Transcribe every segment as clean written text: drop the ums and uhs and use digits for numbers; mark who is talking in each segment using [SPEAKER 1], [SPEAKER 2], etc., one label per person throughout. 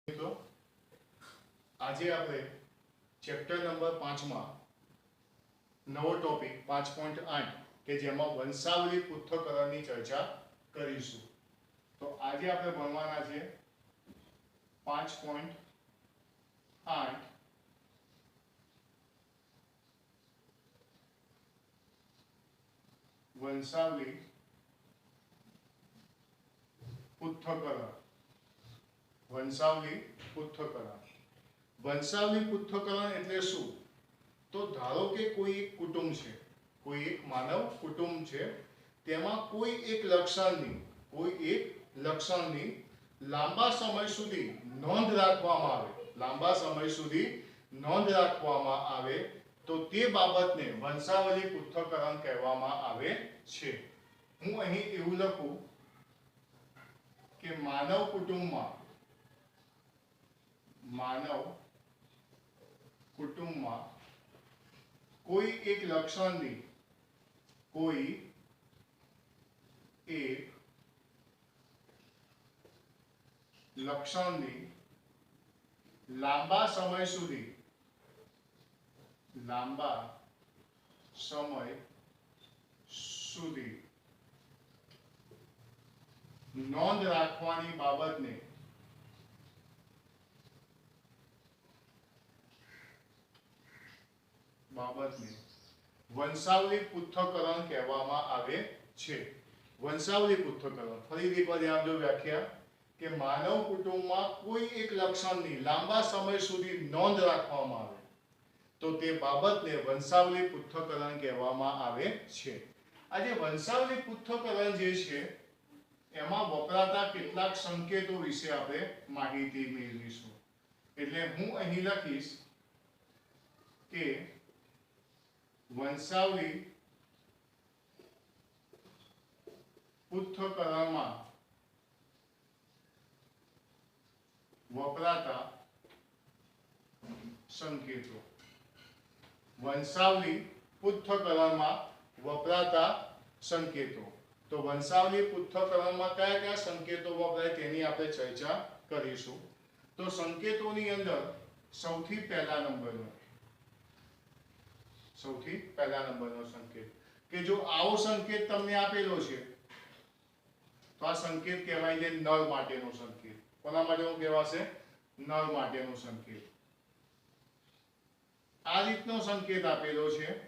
[SPEAKER 1] મિત્રો આજે આપણે ચેપ્ટર નંબર 5 માં નવો ટોપિક 5.8 કે જેમાં વંશાવલી પૃથ્થકરણની ચર્ચા કરીશું. તો આજે આપણે ભણવાના છે 5.8 વંશાવલી પૃથ્થકરણ. વંશાવલી પૃથ્થકરણ. વંશાવલી પૃથ્થકરણ એટલે શું? તો ધારો કે કોઈ એક કુટુંબ છે, કોઈ એક માનવ કુટુંબ છે, તેમાં કોઈ એક લક્ષણની લાંબા સમય સુધી નોંધ રાખવામાં આવે તો તે બાબતને વંશાવલી પૃથ્થકરણ કહેવામાં આવે છે. હું અહીં એવું લખું કે માનવ કુટુંબમાં કોઈ એક લક્ષણની લાંબા સમય સુધી નોંધ રાખવાની બાબતને વંશાવલી પૃથ્થકરણ કહેવામાં આવે છે. વંશાવલી પૃથ્થકરણ ફરીથી એકવાર ધ્યાન આપજો. વ્યાખ્યા કે માનવ કુટુંબમાં કોઈ એક લક્ષણની લાંબા સમય સુધી નોંધ રાખવામાં આવે તો તે બાબતને વંશાવલી પૃથ્થકરણ કહેવામાં આવે છે. આજે વંશાવલી પૃથ્થકરણ જે છે એમાં વપરાતા કેટલાક સંકેતો વિશે આપણે માહિતી મેળવીશું. એટલે હું અહીં લખીશ કે વંશાવલી પૃથ્થકરણમાં વપરાતા સંકેતો. વંશાવલી પૃથ્થકરણમાં વપરાતા સંકેતો. તો વંશાવલી પૃથ્થકરણમાં કયા કયા સંકેતો વપરાય તેની આપણે ચર્ચા કરીશું. તો સંકેતોની અંદર સૌથી પહેલા નંબરનો સંકેત કે જો આવો સંકેત તમને આપેલો છે તો આ સંકેત કહેવાય છે નર માટેનો સંકેત. કોના માટેનો કહેવાશે? નર માટેનો સંકેત. આ રીતનો સંકેત આપેલો છે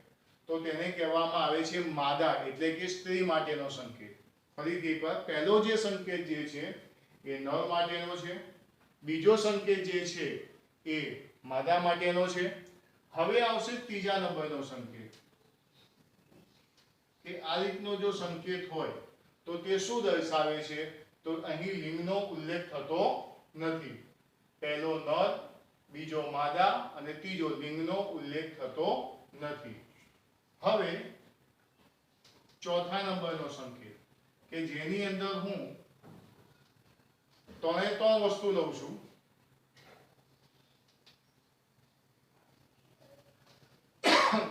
[SPEAKER 1] તો તેને કહેવામાં આવે છે માદા એટલે કે સ્ત્રી માટેનો સંકેત. ફરીથી એકવાર, પહેલો જે સંકેત જે છે એ નર માટેનો છે, બીજો સંકેત જે છે એ માદા માટેનો છે. હવે આવશે ત્રીજા નંબરનો સંકેત કે આ રીતનો જો સંકેત હોય તો તે શું દર્શાવે છે? તો અહીં લિંગનો ઉલ્લેખ થતો નથી. પહેલો નર, બીજો માદા અને ત્રીજો લિંગનો ઉલ્લેખ થતો નથી. હવે ચોથા નંબરનો સંકેત કે જેની અંદર હું ત્રણ વસ્તુ લઉં છું.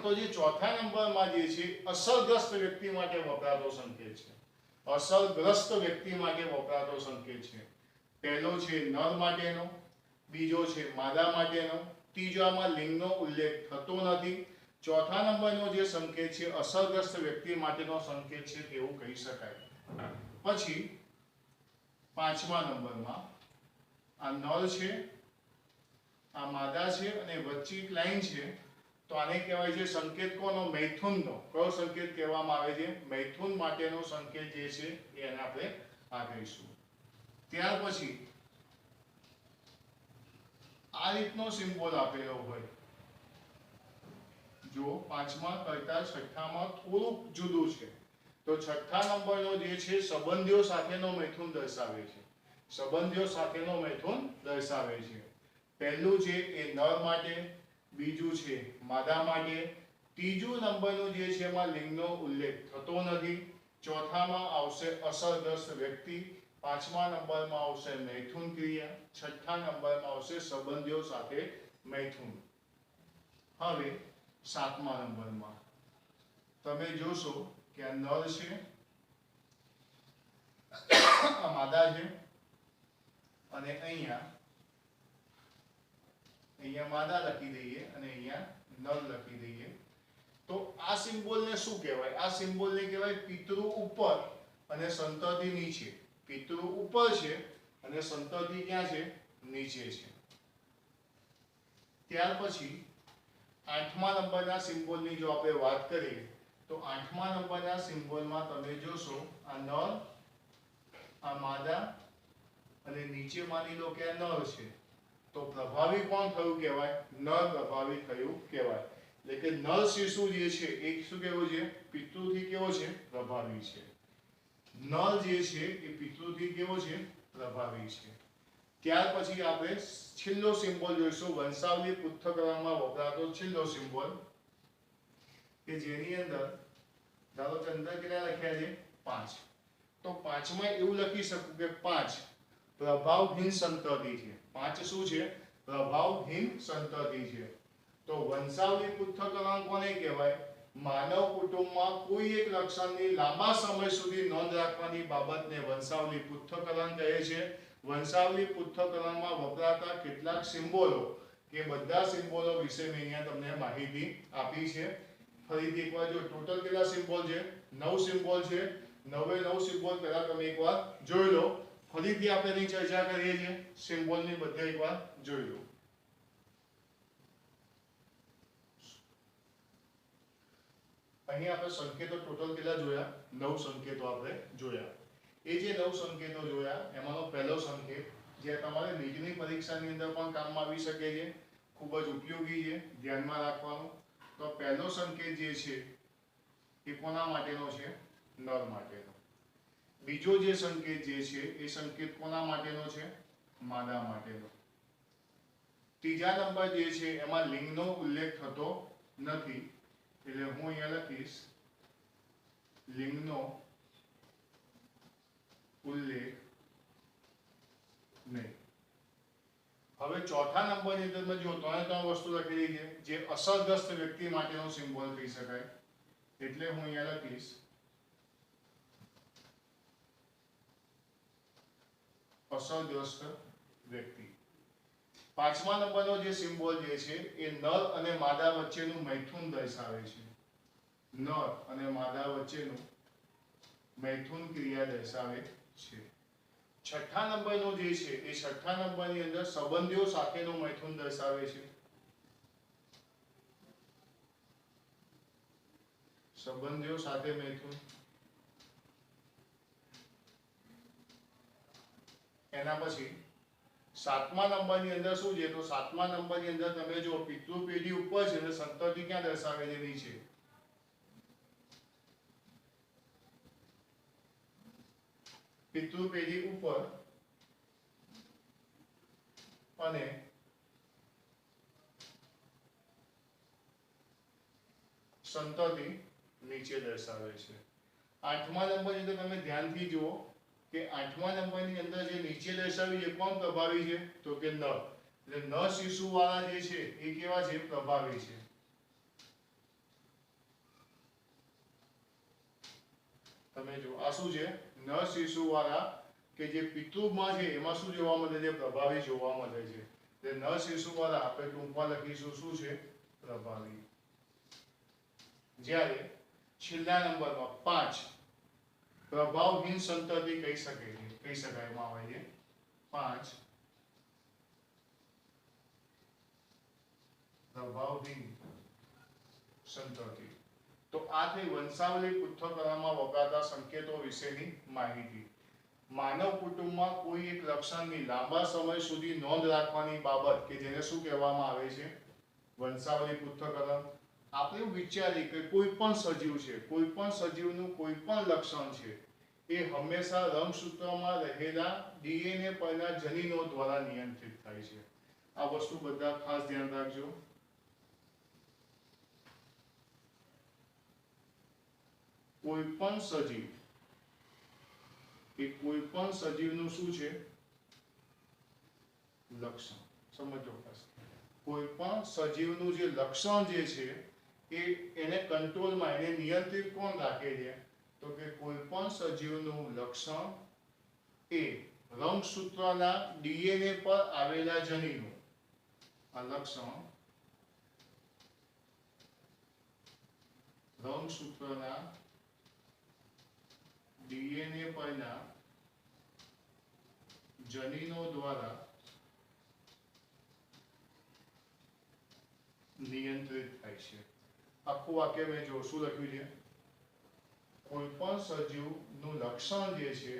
[SPEAKER 1] તો જે ચોથા નંબરમાં જે છે અસરગ્રસ્ત વ્યક્તિ માટે વપરાતો સંકેત છે. અસરગ્રસ્ત વ્યક્તિ માટે વપરાતો સંકેત છે. પહેલો છે નર માટેનો, બીજો છે માદા માટેનો, ત્રીજામાં લિંગનો ઉલ્લેખ થતો નથી. ચોથા નંબરનો જે સંકેત છે અસરગ્રસ્ત વ્યક્તિ માટેનો સંકેત છે તેવું કહી શકાય. પછી પાંચમા નંબરમાં આ નર છે, આ માદા છે અને વચ્ચે એક લાઈન છે. તો આને કહેવાય છે સંકેત કોનો? મૈથુનનો. કયો સંકેત કહેવામાં આવે છે? મૈથુન માટેનો સંકેત જે છે એને આપણે આ કહીશું. ત્યાર પછી આ રીતનો સિમ્બોલ આપેલો હોય, જો પાંચમા કરતા છઠ્ઠામાં થોડુંક જુદું છે. તો છઠ્ઠા નંબરનો જે છે સંબંધીઓ સાથેનો મૈથુન દર્શાવે છે. પહેલું છે એ નર માટે, બીજું છે માદા માટે, ત્રીજું નંબરનું જે છે એમાં લિંગનો ઉલ્લેખ થતો નથી. ચોથામાં આવશે અસરગ્રસ્ત વ્યક્તિ, પાંચમા નંબરમાં આવશે મૈથુન ક્રિયા, છઠ્ઠા નંબરમાં આવશે સંબંધીઓ સાથે મૈથુન. હવે સાતમા નંબરમાં તમે જોશો કે આ નર છે, આ માદા છે અને અહીંયા અહીંયા માદા લખી દઈએ અને અહીંયા નર લખી દઈએ. તો આ સિમ્બોલને શું કહેવાય? આ સિમ્બોલને કહેવાય પિતૃ ઉપર અને સંતતિ નીચે. પિતૃ ઉપર છે અને સંતતિ ક્યાં છે? નીચે છે. ત્યાર પછી 8મા નંબરના સિમ્બોલની જો આપણે વાત કરીએ તો 8મા નંબરના સિમ્બોલમાં તમે જોશો આ નર, આ માદા અને નીચે માની લો કે આ નર છે. તો પ્રભાવી કોણ થયું કહેવાય? નર પ્રભાવી થયું કહેવાય. એટલે કે નર શિશુ જે છે એ શું કેવો છે? પિતૃથી કેવો છે? પ્રભાવી છે. નર જે છે એ પિતૃથી કેવો છે? પ્રભાવી છે. ત્યાર પછી આપણે છેલ્લો સિમ્બોલ જોઈશું, વંશાવલી પૃથ્થકરણમાં વપરાતો છેલ્લો સિમ્બોલ કે જેની અંદર ધારો કે અંદર કેટલા લખ્યા છે? 5. તો 5માં એવું લખી શકું કે 5 પ્રભાવહીન સંતતિ છે. 5 શું છે? પ્રભાવહીન સંતતિ છે. તો વંશાવલી પૃથ્થકરણ કોને કહેવાય? માનવ કુટુંબમાં કોઈ એક લક્ષણની લાંબા સમય સુધી નોંધ રાખવાની બાબતને વંશાવલી પૃથ્થકરણ કહે છે. વંશાવલી પૃથ્થકરણમાં વપરાતા કેટલાક સિમ્બોલો કે બધા સિમ્બોલો વિશે મેં અહીંયા તમને માહિતી આપી છે. ફરીથી એકવાર જો ટોટલ કેટલા સિમ્બોલ છે? 9 સિમ્બોલ છે. 9 સિમ્બોલ પહેલા તમે એકવાર જોઈ લો. ફરીથી આપણે એની ચર્ચા કરીએ છીએ. સિમ્બોલની બધા એકવાર જોઈ લો. અહીં આપણે સંકેતો ટોટલ કેટલા જોયા? 9 સંકેતો આપણે જોયા. એ જે 9 સંકેતો જોયા એમાંનો પહેલો સંકેત જે તમારે નીટની પરીક્ષાની અંદર પણ કામમાં આવી શકે છે, ખૂબ જ ઉપયોગી છે, ધ્યાનમાં રાખવાનું. તો પહેલો સંકેત જે છે એ કોના માટેનો છે? નર માટેનો. બીજો જે સંકેત જે છે એ સંકેત કોના માટેનો છે? માદા માટેનો. ત્રીજા નંબર જે છે એમાં લિંગનો ઉલ્લેખ થતો નથી, એટલે હું અહીંયા લખીશ લિંગનો ઉલ્લેખ નહીં. હવે ચોથા નંબરની અંદર મેં જો 3 વસ્તુ લખેલી છે જે અસરગ્રસ્ત વ્યક્તિ માટેનો સિમ્બોલ કહી શકાય, એટલે હું અહીંયા લખીશ અસરગ્રસ્ત વ્યક્તિ. 5મા નંબરનો જે સિમ્બોલ જે છે એ નર અને માદા વચ્ચેનું મૈથુન દર્શાવે છે. નર અને માદા વચ્ચેનું મૈથુન ક્રિયા દર્શાવે છે. 6થા નંબરનો જે છે એ 6થા નંબરની અંદર સંબંધીઓ સાથેનું મૈથુન દર્શાવે છે. સંબંધીઓ સાથે મૈથુન. એના પછી 7મા નંબરની અંદર શું છે? તો 7મા નંબરની અંદર તમે જો પિતૃ પેઢી ઉપર છે અને સંતતિ ક્યાં દર્શાવે છે? નીચે. પિતૃ પેઢી ઉપર અને સંતતિ નીચે દર્શાવે છે. 8મા નંબરની અંદર તમે ધ્યાનથી જુઓ કે 8મા નંબરની અંદર જે નીચે દર્શાવી છે કોણ પ્રભાવી છે? તો કે નર. એટલે નર શિશુ વાળા જે છે એ કેવા છે? પ્રભાવી છે. તમે જો આ શું છે? નર શિશુ વાળા કે જે પિતૃમાં છે એમાં શું જોવા મળે છે? પ્રભાવી જોવા મળે છે. એટલે નર શિશુ વાળા આપણે ટૂંકમાં લખીશું શું છે? પ્રભાવી. જ્યારે છેલ્લા નંબરમાં 5 પ્રભાવહીન સંતતિ કહી શકાય એમાં આવે છે 5 પ્રભાવહીન સંતતિ. તો આ થઈ વંશાવલી પૃથ્થકરણમાં વપરાતા સંકેતો વિશેની માહિતી. માનવ કુટુંબમાં કોઈ એક લક્ષણની લાંબા સમય સુધી નોંધ રાખવાની બાબત કે જેને શું કહેવામાં આવે છે? વંશાવલી પૃથ્થકરણ. આપણે એવું વિચારીએ કે કોઈ પણ સજીવ છે, કોઈ પણ સજીવનું કોઈ પણ લક્ષણ છે એ હંમેશા રંગસૂત્રમાં રહેલા ડીએનએ પરના જનીનો દ્વારા નિયંત્રિત થાય છે. આ વસ્તુ બધા ખાસ ધ્યાન રાખજો. કોઈ પણ સજીવ એ કોઈ પણ સજીવનું શું છે? લક્ષણ. સમજો ખાસ. કોઈ પણ સજીવનું જે લક્ષણ જે છે એને કંટ્રોલમાં, એને નિયંત્રિત કોણ રાખે છે? તો કે કોઈ પણ સજીવનું લક્ષણ એ રંગસૂત્રના ડીએનએ પર આવેલા જનીનો આ લક્ષણ રંગસૂત્રના ડીએનએ પરના જનીનો દ્વારા નિયંત્રિત થાય છે. આખું વાક્ય મેં જો શું લખ્યું છે, કોઈ પણ સજીવનું લક્ષણ જે છે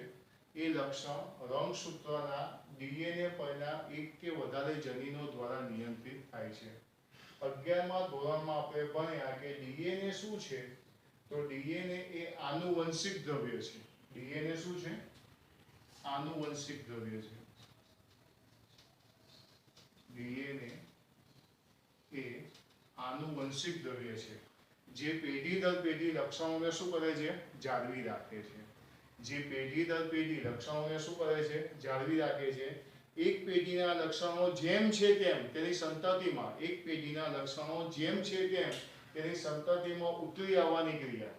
[SPEAKER 1] એ લક્ષણ રંગસૂત્રના ડીએનએ પરના એક કે વધારે જનીનો દ્વારા નિયંત્રિત થાય છે. 11મા ધોરણમાં આપણે ભણ્યા કે ડીએનએ શું છે, તો ડીએનએ એ આનુવંશિક દ્રવ્ય છે. ડીએનએ શું છે? આનુવંશિક દ્રવ્ય છે. ડીએનએ એ આનુવંશિક દ્રવ્ય છે જે પેઢી દર પેઢી લક્ષણોને શું કરે છે? જાળવી રાખે છે. જે પેઢી દર પેઢી લક્ષણોને શું કરે છે? જાળવી રાખે છે. એક પેઢીના લક્ષણો જેમ છે તેમ તેની સંતતિમાં, એક પેઢીના લક્ષણો જેમ છે તેમ તેની સંતતિમાં ઉતરી આવવાની ક્રિયા.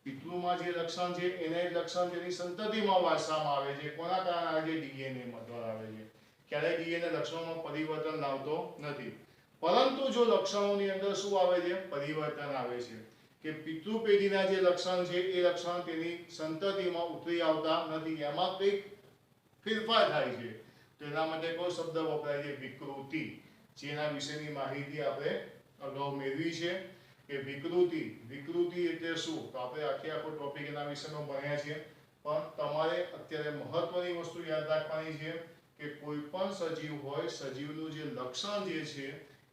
[SPEAKER 1] પિતૃમાં જે લક્ષણ છે એને લક્ષણ તેની સંતતિમાં વારસામાં આવે છે. કોના કારણે આવે છે? ડીએનએ દ્વારા આવે છે. ક્યારેય ડીએનએ લક્ષણોમાં પરિવર્તન લાવતો નથી. પરંતુ જો લક્ષણોની અંદર શું આવે છે? પરિવર્તન આવે છે કે પિતૃ પેઢીના જે લક્ષણ છે એ લક્ષણ તેની સંતતિમાં ઉતરી આવતા નથી, એમાં કંઈક ફેરફાર થાય છે. તો એના માટે કયો શબ્દ વપરાય છે? વિકૃતિ. જેના વિશેની માહિતી આપણે અગાઉ મેળવી છે કે વિકૃતિ. વિકૃતિ એટલે શું? તો આપણે આખો ટોપિક એના વિશેનો ભણ્યા છીએ. પણ તમારે અત્યારે મહત્વની વસ્તુ યાદ રાખવાની છે કે કોઈ પણ સજીવ હોય, સજીવનું જે લક્ષણ જે છે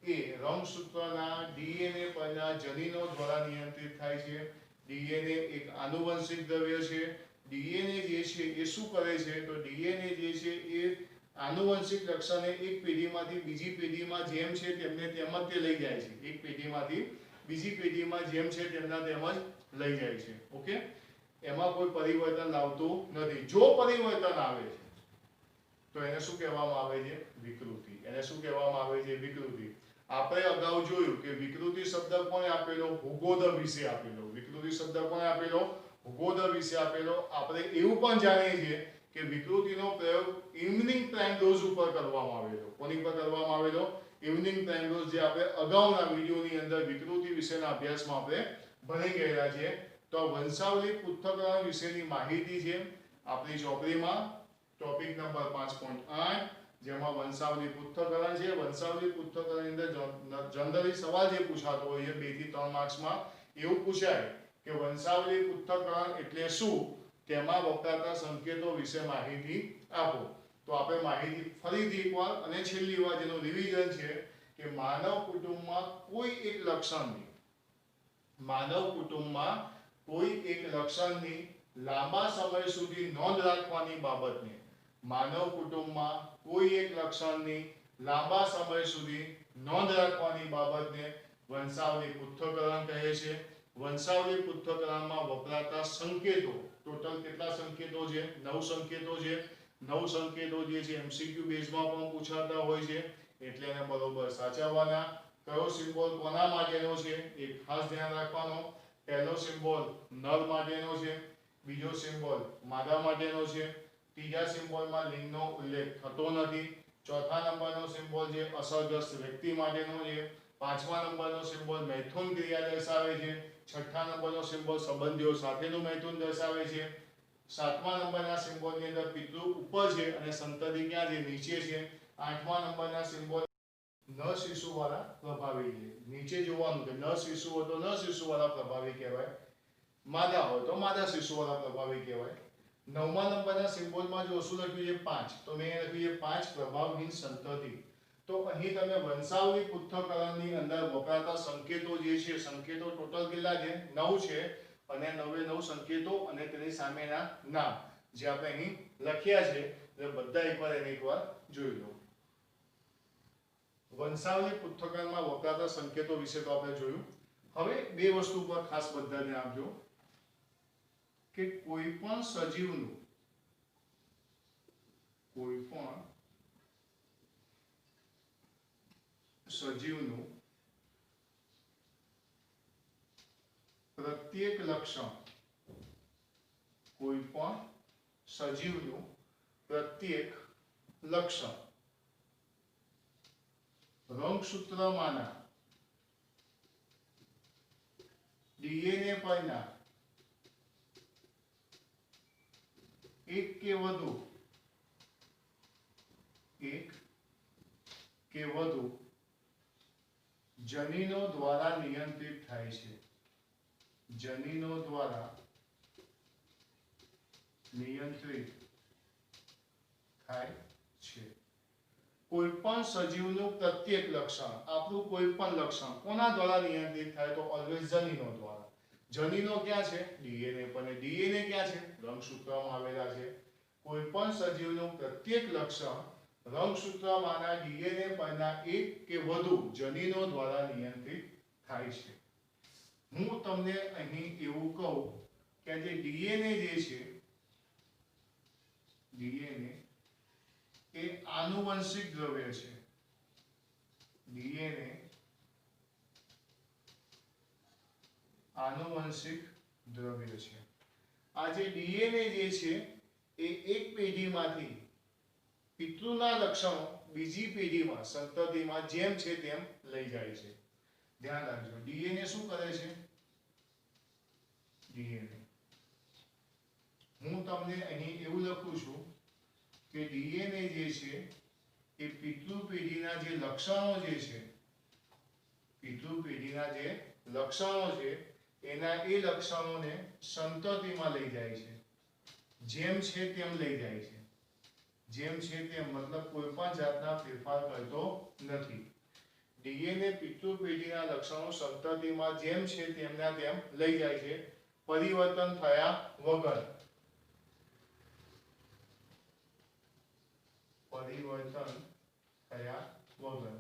[SPEAKER 1] એ રંગસૂત્રના ડીએનએ પરના જનીનો દ્વારા નિયંત્રિત થાય છે. ડીએનએ એક આનુવંશિક દ્રવ્ય છે. ડીએનએ જે છે એ શું કરે છે? તો ડીએનએ જે છે એ આનુવંશિક લક્ષણને એક પેઢીમાંથી બીજી પેઢીમાં જેમ છે તેમને તેમ જ તે લઈ જાય છે. એક પેઢીમાંથી બીજી પેઢીમાં જેમ છે તેમના તેમ જ લઈ જાય છે. ઓકે, એમાં કોઈ પરિવર્તન લાવતું નથી. જો પરિવર્તન આવે છે તો એને શું કહેવામાં આવે છે? વિકૃતિ. એને શું કહેવામાં આવે છે? વિકૃતિ. આપણે અગાઉ જોયું કે વિકૃતિ શબ્દ કોણે આપેલો? હુગો વિશે આપેલો. વિકૃતિ શબ્દ કોણે આપેલો? હુગો વિશે આપેલો. આપણે એવું પણ જાણીએ છીએ કે વિકૃતિનો પ્રયોગ ઇવનિંગ પ્રાઇમરોઝ ઉપર કરવામાં આવેલો. કોની પર કરવામાં આવેલો? ઇવનિંગ પ્રાઇમરોઝ, જે આપણે અગાઉના વિડીયોની અંદર વિકૃતિ વિશેના અભ્યાસમાં આપણે ભણી ગયેલા છે. તો વંશાવલી પૃથ્થકરણ વિશેની માહિતી છે આપણી ચોપડીમાં, ટોપિક નંબર 5.8, જેમાં વંશાવલી પૃથ્થકરણ છે. વંશાવલી પૃથ્થકરણની અંદર જનરલી સવાલ જે પૂછાતો હોય છે 2 થી 3 માર્ક્સમાં એવું પૂછાય કે વંશાવલી પૃથ્થકરણ એટલે શું? તેમાં વપરાતા સંકેતો વિશે માહિતી આપો. તો આપણે માહિતી ફરીથી એકવાર અને છેલ્લી વાર જેનું રિવિઝન છે કે માનવ કુટુંબમાં કોઈ એક લક્ષણની, માનવ કુટુંબમાં કોઈ એક લક્ષણની લાંબા સમય સુધી નોંધ રાખવાની બાબતને, માનવ કુટુંબમાં કોઈ એક લક્ષણની લાંબા સમય સુધી નોંધ રાખવાની બાબતને વંશાવલી પૃથ્થકરણ કહે છે. વંશાવલી પૃથ્થકરણમાં વપરાતા સંકેતો, ટોટલ કેટલા સંકેતો છે? 9 સંકેતો છે. 9 સંકેતો જે છે એમસીક્યુ બેઝમાં પણ પૂછાતા હોય છે, એટલે એને બરોબર સાચવવાના. કયો સિમ્બોલ કોના માટેનો છે એ ખાસ ધ્યાન રાખવાનો. પહેલો સિમ્બોલ નર માટેનો છે, બીજો સિમ્બોલ માદા માટેનો છે, ત્રીજા સિમ્બોલમાં લિંગનો ઉલ્લેખ થતો નથી, ચોથા નંબરનો સિમ્બોલ જે અસરગ્રસ્ત વ્યક્તિ માટેનો છે, પાંચમા નંબરનો સિમ્બોલ મૈથુન ક્રિયા દર્શાવે છે, છઠ્ઠા નંબરનો સિમ્બોલ સંબંધીઓ સાથેનું મૈથુન દર્શાવે છે, સાતમા નંબરના સિમ્બોલની અંદર પિતૃ ઉપર છે અને સંતતિ ક્યાં છે? નીચે છે. આઠમા નંબરના સિમ્બોલ ન શિશુ વાળા પ્રભાવી છે. નીચે જોવાનું કે ન શિશુ હોય તો ન શિશુ વાળા પ્રભાવી કહેવાય, માદા હોય તો માદા શિશુ વાળા પ્રભાવી કહેવાય. 9મા નંબરના સિમ્બોલમાં જો શું લખ્યું છે? 5. તો મેં લખ્યું છે 5 પ્રભાવહીન સંતતિ. તો અહીં તમે વંશાવલી પૃથ્થકરણની અંદર વપરાતા સંકેતો જે છે, સંકેતો ટોટલ કેટલા છે? 9 છે. અને 9 સંકેતો અને તેની સામેના નામ જે આપણે અહીં લખ્યા છે એ બધા એકવાર એને એકવાર જોઈ લો. વંશાવલી પૃથ્થકરણમાં વપરાતા સંકેતો વિશે તો આપણે જોયું. હવે બે વસ્તુ પર ખાસ બધા ધ્યાન આપજો કે કોઈ પણ સજીવનું પ્રત્યેક લક્ષણ, કોઈ પણ સજીવનું પ્રત્યેક લક્ષણ રંગસૂત્રમાંના ડીએનએ પરના એક કે વધુ જનીનો દ્વારા નિયંત્રિત થાય છે. જનીનો દ્વારા નિયંત્રિત થાય છે. કોઈ પણ સજીવનું પ્રત્યેક લક્ષણ, આપણું કોઈ પણ લક્ષણ કોના દ્વારા નિયંત્રિત થાય? તો ઓલવેઝ જનીનો દ્વારા. જનીનો ક્યાં છે? ડીએનએ પર. અને ડીએનએ ક્યાં છે? રંગસૂત્રમાં આવેલા છે. કોઈ પણ સજીવનું પ્રત્યેક લક્ષણ રંગસૂત્રમાંના ડીએનએ પરના એક કે વધુ જનીનો દ્વારા નિયંત્રિત થાય છે. હું તમને અહીં એવું કહું કે જે ડીએનએ જે છે, ડીએનએ એ આનુવંશિક દ્રવ્ય છે. ડીએનએ આનુવંશિક દ્રવ્ય છે. આ જે ડીએનએ જે છે એ એક પેઢીમાંથી પિતૃના લક્ષણો બીજી પેઢીમાં સંતતિમાં જેમ છે તેમ લઈ જાય છે. ધ્યાન રાખજો, ડીએનએ શું કરે છે? ડીએનએ, હું તમને અહીં એવું લખું છું કે ડીએનએ જે છે એ પિતૃ પેઢીના જે લક્ષણો જે છે, પિતૃ પેઢીના જે લક્ષણો છે એના એ લક્ષણોને સંતતિમાં લઈ જાય છે. જેમ છે તેમ લઈ જાય છે. જેમ છે તેમ મતલબ કોઈ પણ જાતના ફેરફાર કરતો નથી. ડીએનએ પિતૃ પેઢીના લક્ષણો સંતતિમાં જેમ છે તેમના તેમ લઈ જાય છે, પરિવર્તન થયા વગર. પરિવર્તન થયા વગર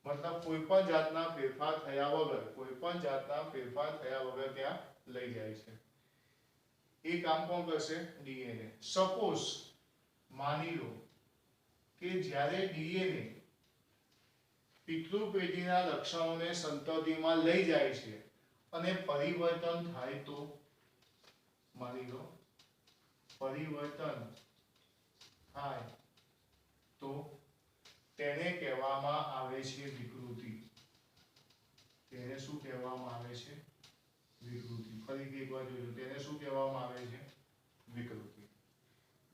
[SPEAKER 1] મતલબ કોઈ પણ જાતના ફેરફાર થયા વગર, કોઈ પણ જાતના ફેરફાર થયા વગર ત્યાં લઈ જાય છે. એ કામ કોણ કરશે? ડીએનએ. સપોઝ માની લો કે જ્યારે ડીએનએ પિતૃ પેઢીના લક્ષણોને સંતતિમાં લઈ જાય છે અને પરિવર્તન થાય તો, માની લો પરિવર્તન થાય તો તેને કહેવામાં આવે છે વિકૃતિ. તેને શું કહેવામાં આવે છે? વિકૃતિ. ફરીથી એકવાર જોજો, તેને શું કહેવામાં આવે છે? વિકૃતિ.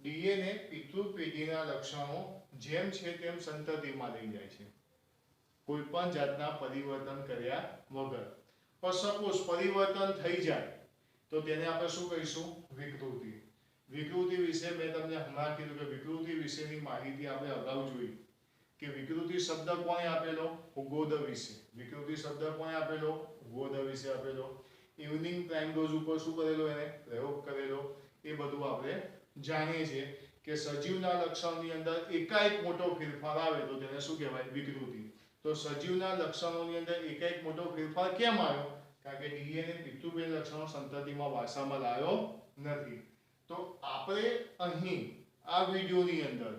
[SPEAKER 1] ડીએનએ પિતૃ પેઢીના લક્ષણો જેમ છે તેમ સંતતિમાં લઈ જાય છે, કોઈ પણ જાતના પરિવર્તન કર્યા વગર. પણ સપોઝ પરિવર્તન થઈ જાય તો તેને આપણે શું કહીશું? વિકૃતિ. વિકૃતિ વિશે મેં તમને હમણાં કીધું કે વિકૃતિ વિશેની માહિતી આપણે અગાઉ જોઈ કે વિકૃતિ શબ્દ કોણે આપેલો? હુગો દ વિસે. વિકૃતિ શબ્દ કોણે આપેલો? હુગો દ વિસે આપેલો. ઇવનિંગ પ્રાઇમ ડોઝ ઉપર શું કરેલો? એને પ્રયોગ કરેલો. એ બધું આપણે જાણીએ છીએ કે સજીવના લક્ષણની અંદર એકાએક મોટો ફેરફાર આવે તો તેને શું કહેવાય? વિકૃતિ. તો સજીવના લક્ષણોની અંદર એકાએક મોટો ફેરફાર કેમ આવ્યો? કારણ કે ડીએનએ પિતૃપેઢી લક્ષણો સંતતિમાં વારસામાં લાવ્યો નથી. તો આપણે અહીં આ વિડિયોની અંદર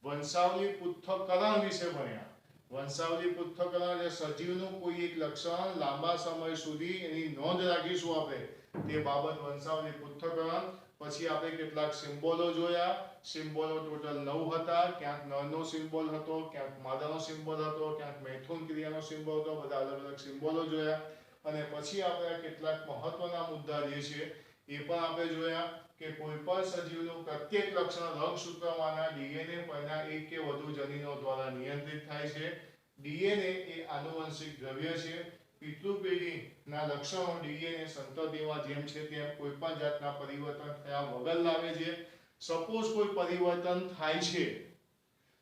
[SPEAKER 1] વંશાવલી પૃથ્થકરણ વિશે ભણ્યા. વંશાવલી પૃથ્થકરણ એટલે સજીવનું કોઈ એક લક્ષણ લાંબા સમય સુધી એની નોંધ રાખીશું આપણે, તે બાબત વંશાવલી પૃથ્થકરણ. પછી આપણે કેટલાક સિમ્બોલો જોયા. સિમ્બોલો ટોટલ 9 હતા. ક્યાંક નરનો સિમ્બોલ હતો, ક્યાંક માદાનો સિમ્બોલ હતો, ક્યાંક મૈથુન ક્રિયાનો સિમ્બોલ હતો. બધા અલગ અલગ સિમ્બોલો જોયા. અને પછી આપણે કેટલાક મહત્વના મુદ્દા જે છે એ પણ આપણે જોયા કે કોઈ પણ સજીવનું પ્રત્યેક લક્ષણ રંગસૂત્રમાંના ડીએનએ પરના એક કે વધુ જનીનો દ્વારા નિયંત્રિત થાય છે. ડીએનએ એ આનુવંશિક દ્રવ્ય છે. પિતૃ પેઢીના લક્ષણો ડીએનએ સંતતિમાં જેમ છે તેમ કોઈ પણ જાતના પરિવર્તન થયા વગર લાવે છે. સપોઝ કોઈ પરિવર્તન થાય છે,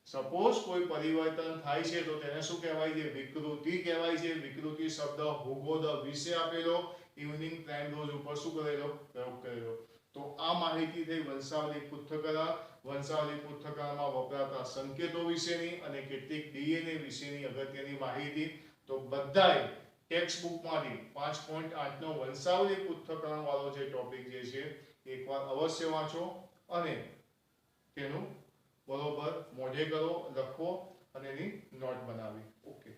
[SPEAKER 1] સપોઝ કોઈ પરિવર્તન થાય છે તો તેને શું કહેવાય છે? વિકૃતિ કહેવાય છે. વિકૃતિ શબ્દ હુગો દ વિસે આપેલો. ઇવનિંગ પ્રાઇમ ડોઝ ઉપર શું કરેલો? પ્રયોગ કરેલો. તો આ માહિતી થઈ વંશાવલી પૃથ્થકરણ. વંશાવલી પૃથ્થકરણમાં વપરાતા સંકેતો વિશેની અને કેટલીક ડીએનએ વિશેની અગત્યની માહિતી. તો બધાય ટેક્સ્ટ બુકમાંથી 5.8 નો વંશાવલી પૃથ્થકરણ વાળો જે ટોપિક જે છે એકવાર અવશ્ય વાંચો અને તેનું બરોબર મોઢે કરો, લખો અને એની નોટ બનાવી. ઓકે.